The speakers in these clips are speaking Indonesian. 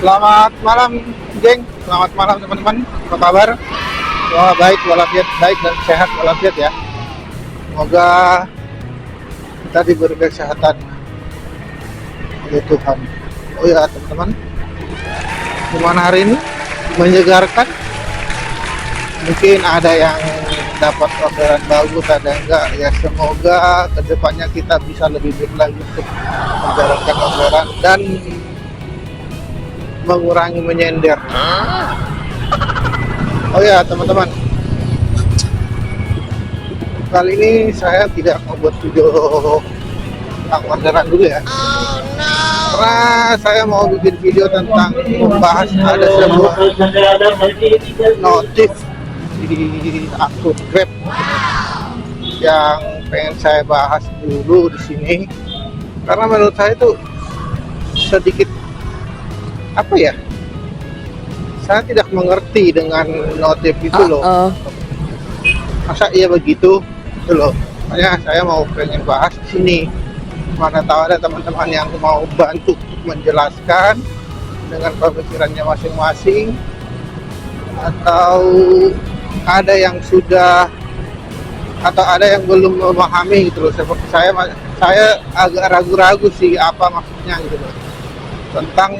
Selamat malam, geng. Selamat malam, teman-teman. Apa kabar? Semoga baik walafiat, baik dan sehat walafiat ya. Semoga kita diberi kesehatan oleh Tuhan. Oh ya, teman-teman. Gimana hari ini? Menyegarkan. Mungkin ada yang dapat orderan bagus, ada yang enggak. Ya semoga kedepannya kita bisa lebih baik lagi untuk menjalankan orderan dan mengurangi menyender. Oh ya, teman-teman. Kali ini saya tidak membuat video tentang orderan dulu ya. Karena saya mau bikin video tentang membahas ada sebuah notif di akun Grab yang pengen saya bahas dulu di sini. Karena menurut saya itu sedikit apa ya? Saya tidak mengerti dengan notif itu loh. Masa iya begitu? Itu loh. Makanya saya mau pengen bahas di sini. Mana tahu ada teman-teman yang mau bantu menjelaskan dengan pemikirannya masing-masing, atau ada yang sudah atau ada yang belum memahami gitu loh. Seperti saya agak ragu-ragu sih apa maksudnya gitu loh tentang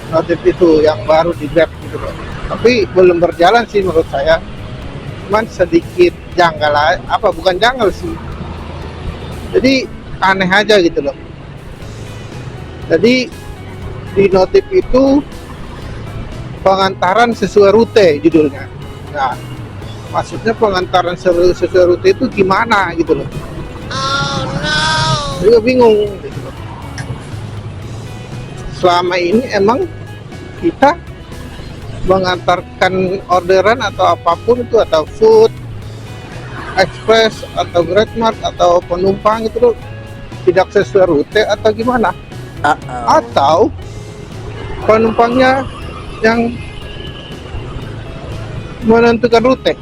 notif itu yang baru di Grab gitu loh. Tapi belum berjalan sih menurut saya. Cuman sedikit janggal, apa bukan janggal sih. Jadi aneh aja gitu loh. Jadi di notif itu pengantaran sesuai rute judulnya. Nah, maksudnya pengantaran sesuai rute itu gimana gitu loh. Juga bingung gitu loh. Selama ini emang kita mengantarkan orderan atau apapun itu, atau food, express atau GrabMart atau penumpang itu loh, tidak sesuai rute atau gimana? Atau penumpangnya yang menentukan rute.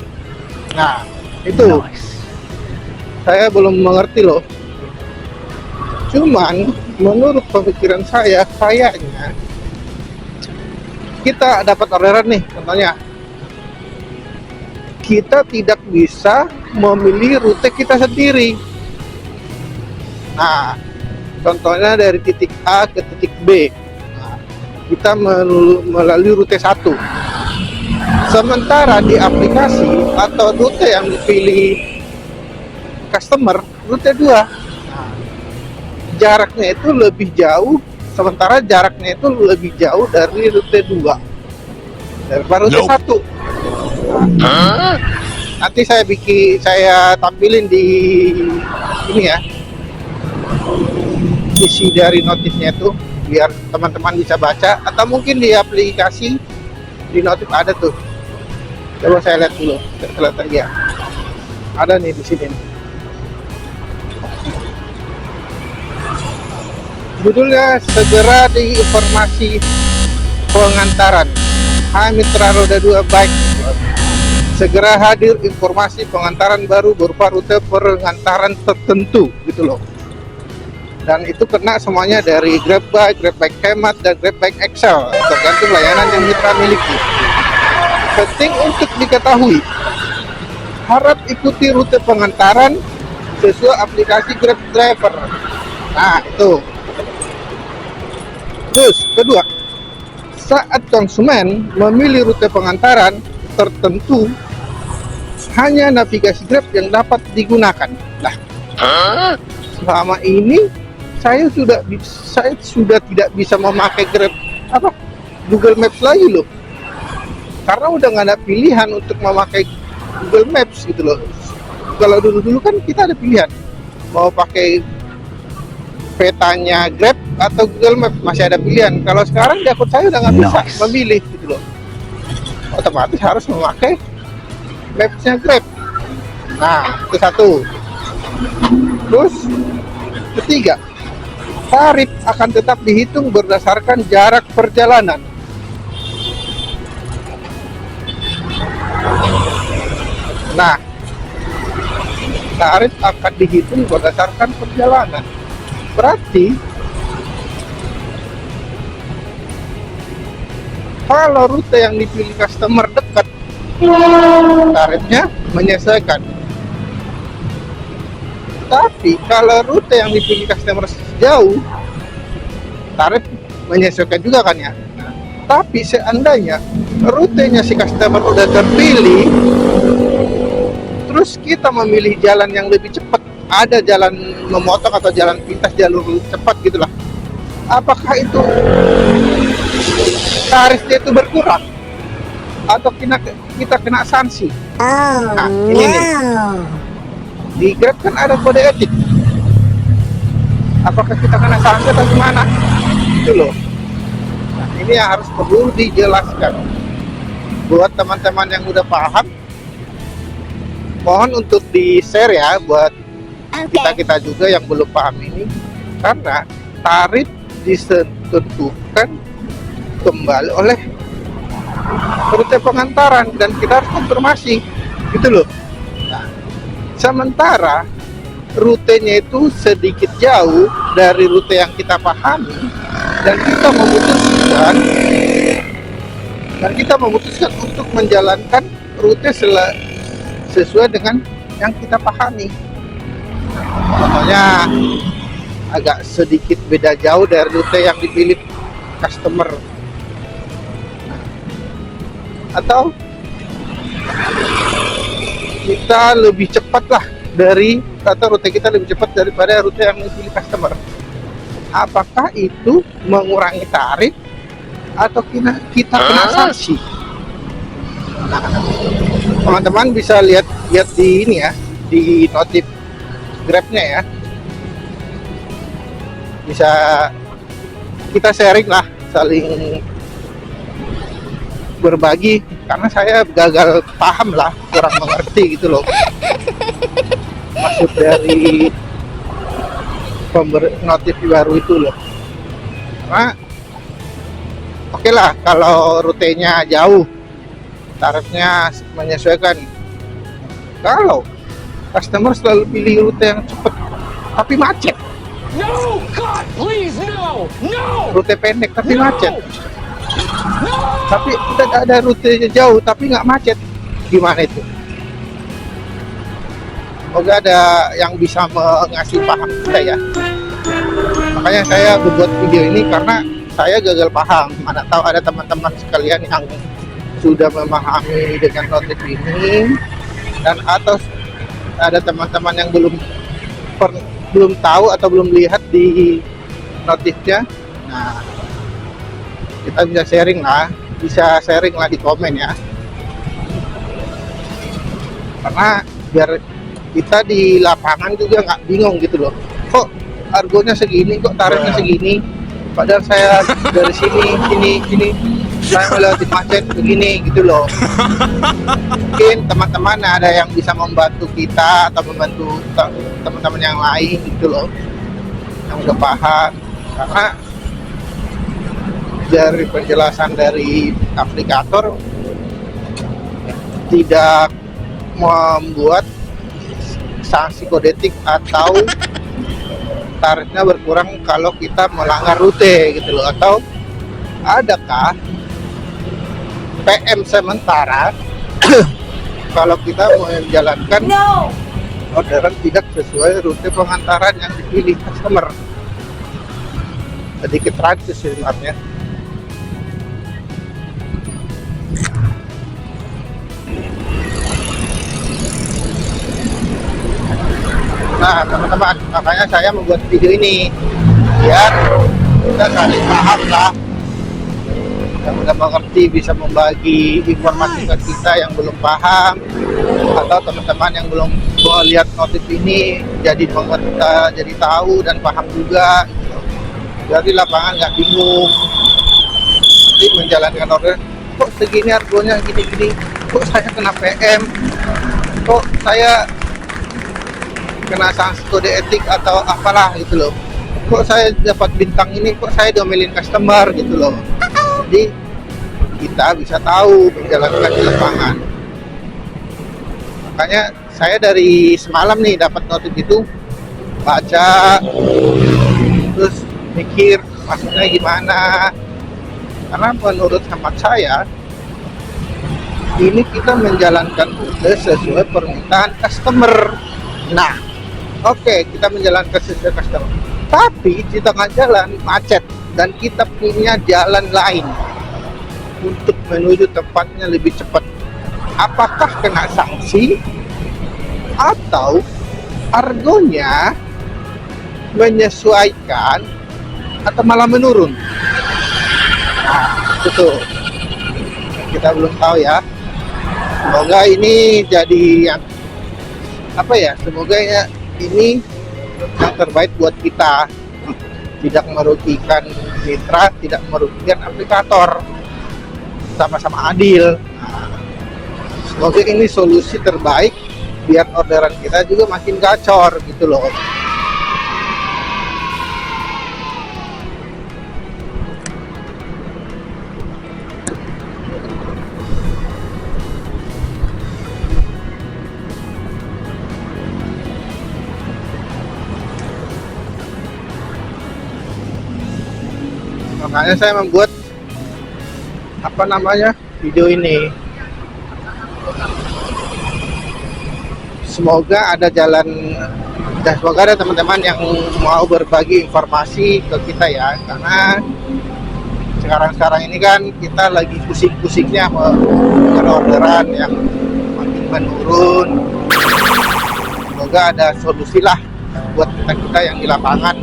Nah, itu saya belum mengerti loh. Cuman menurut pemikiran saya, kayaknya kita dapat orderan nih, contohnya kita tidak bisa memilih rute kita sendiri. Nah, contohnya dari titik A ke titik B. Nah, kita melalui rute 1. Sementara di aplikasi atau rute yang dipilih customer, rute 2. Nah, jaraknya itu lebih jauh, sementara jaraknya itu lebih jauh dari rute 2 daripada rute 1. Nanti saya tampilin di ini ya, isi dari notifnya itu biar teman-teman bisa baca, atau mungkin di aplikasi di notif ada tuh. Coba saya lihat dulu, kita lihat aja. Ada nih di sini. Judulnya segera di informasi pengantaran. Hai mitra roda 2 baik. Segera hadir informasi pengantaran baru berupa rute pengantaran tertentu gitu loh. Dan itu kena semuanya dari GrabBike, GrabBike Hemat, dan GrabBike Excel, tergantung layanan yang mitra miliki. Penting untuk diketahui, harap ikuti rute pengantaran sesuai aplikasi Grab Driver. Nah itu. Terus kedua, saat konsumen memilih rute pengantaran tertentu, hanya navigasi Grab yang dapat digunakan. Nah, selama ini saya sudah tidak bisa memakai Google Maps lagi loh, karena udah nggak ada pilihan untuk memakai Google Maps gitu loh. Kalau dulu kan kita ada pilihan mau pakai petanya Grab atau Google Maps, masih ada pilihan. Kalau sekarang di akun saya udah nggak bisa memilih gitu loh, otomatis harus memakai Maps-nya Grab. Nah, itu satu. Terus ketiga, tarif akan tetap dihitung berdasarkan jarak perjalanan. Nah, tarif akan dihitung berdasarkan perjalanan. Berarti Kalau rute yang dipilih customer dekat, tarifnya menyesuaikan. Tapi kalau rute yang dipilih customer jauh, tarif menyesuaikan juga kan ya. Tapi seandainya rutenya si customer udah terpilih, terus kita memilih jalan yang lebih cepat, ada jalan memotong atau jalan pintas jalur cepat gitulah, apakah itu tarifnya itu berkurang atau kita kena sanksi? Nah, ini nih, di Grab kan ada kode etik, apakah kita kena sanksi atau gimana itu loh. Nah, ini yang harus perlu dijelaskan buat teman-teman yang udah paham. Mohon untuk di share ya buat kita juga yang belum paham ini, karena tarif ditentukan kembali oleh rute pengantaran dan kita harus konfirmasi gitu loh. Nah, sementara rutenya itu sedikit jauh dari rute yang kita pahami dan kita memutuskan untuk menjalankan rute sesuai dengan yang kita pahami. Contohnya agak sedikit beda jauh dari rute yang dipilih customer, atau kita lebih cepat lah atau rute kita lebih cepat daripada rute yang dipilih customer, apakah itu mengurangi tarif atau kita kena sanksi? Teman-teman bisa lihat di ini ya, di notif Grabnya ya, bisa kita sharing lah, saling berbagi, karena saya gagal paham lah, kurang mengerti gitu loh maksud dari notif baru itu loh. Karena oke lah kalau rutenya jauh, tarifnya menyesuaikan. Kalau customer selalu pilih rute yang cepat tapi macet, No, God, please, no, no. rute pendek tapi No. macet, No. tapi kita ada rutenya jauh tapi nggak macet, gimana itu? Semoga ada yang bisa mengasih paham kita ya. Makanya saya membuat video ini karena saya gagal paham. Mana tahu ada teman-teman sekalian yang sudah memahami dengan notif ini, dan atau ada teman-teman yang belum tahu atau belum lihat di notifnya. Nah, kita bisa sharing lah di komen ya, karena biar kita di lapangan juga nggak bingung gitu loh, kok harganya segini, kok tarifnya segini, padahal saya dari sini saya melewatin macet begini gitu loh. Mungkin teman-teman ada yang bisa membantu kita atau membantu teman-teman yang lain gitu loh, yang udah paham, karena dari penjelasan dari aplikator tidak membuat sanksi kode etik atau tarifnya berkurang kalau kita melanggar rute gitu loh. Atau adakah PM sementara kalau kita menjalankan orderan tidak sesuai rute pengantaran yang dipilih customer? Sedikit rancis sebenarnya. Nah teman-teman, makanya saya membuat video ini biar kita saling paham lah, yang udah mengerti bisa membagi informasi ke kita yang belum paham, atau teman-teman yang belum lihat notif ini jadi tahu dan paham juga gitu. Jadi lapangan nggak bingung, jadi menjalankan order, kok segini harganya gini-gini, kok saya kena PM, kok saya kena sanksi kode etik atau apalah gitu loh, kok saya dapat bintang ini, kok saya diomelin customer gitu loh. Jadi kita bisa tahu menjalankan di lapangan. Makanya saya dari semalam nih dapat notif itu, baca terus mikir maksudnya gimana, Karena menurut hemat saya, ini kita menjalankan rute sesuai permintaan customer. Nah, oke, kita menjalankan sesuai customer. Tapi di tengah jalan macet dan kita punya jalan lain untuk menuju tempatnya lebih cepat. Apakah kena sanksi atau argonya menyesuaikan atau malah menurun? Nah, itu kita belum tahu ya. Semoga ini jadi yang semoga ya ini yang terbaik buat kita, tidak merugikan mitra, tidak merugikan aplikator, sama-sama adil. Semoga ini solusi terbaik biar orderan kita juga makin gacor gitu loh. Makanya saya membuat video ini. Semoga ada jalan dan semoga ada teman-teman yang mau berbagi informasi ke kita ya, karena sekarang ini kan kita lagi pusing-pusingnya dengan orderan yang makin menurun. Semoga ada solusi lah buat kita yang di lapangan,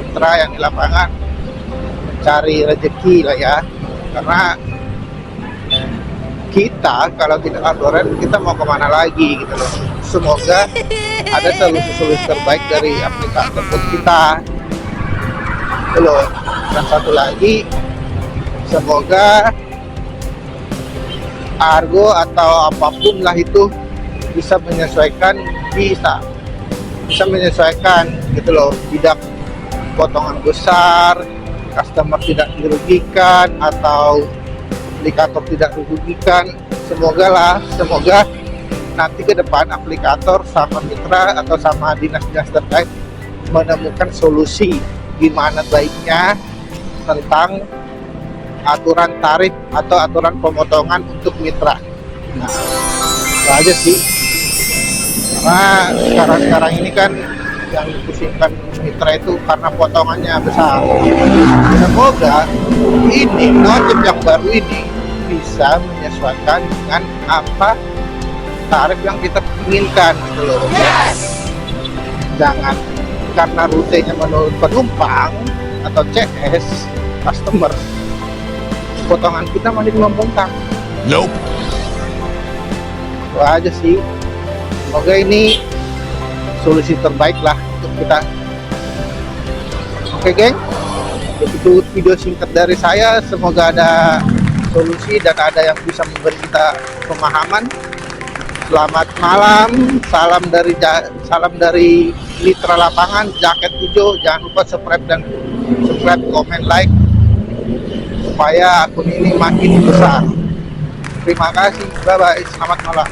mitra yang di lapangan cari rezeki lah ya, karena kita kalau tidak orderan kita mau kemana lagi gitu loh. Semoga ada solusi-solusi terbaik dari aplikator buat kita gitu loh. Dan satu lagi, semoga argo atau apapun lah itu bisa menyesuaikan gitu loh, tidak potongan besar, customer tidak dirugikan atau aplikator tidak dirugikan. Semoga nanti ke depan aplikator sama mitra atau sama dinas-dinas terkait menemukan solusi gimana baiknya tentang aturan tarif atau aturan pemotongan untuk mitra. Nah, itu aja sih. Karena sekarang ini kan yang dipusingkan mitra itu karena potongannya besar. Semoga ini notif yang baru ini bisa menyesuaikan dengan apa tarif yang kita inginkan gitu loh. Jangan karena rutenya menurut penumpang atau CS customer, potongan kita makin membengkak. Nope. Itu aja sih. Semoga ini solusi terbaik lah untuk kita. Oke geng, itu video singkat dari saya. Semoga ada solusi dan ada yang bisa memberi kita pemahaman. Selamat malam, salam dari mitra lapangan Jaket Hijau. Jangan lupa subscribe, komen, like supaya akun ini makin besar. Terima kasih, bye bye, selamat malam.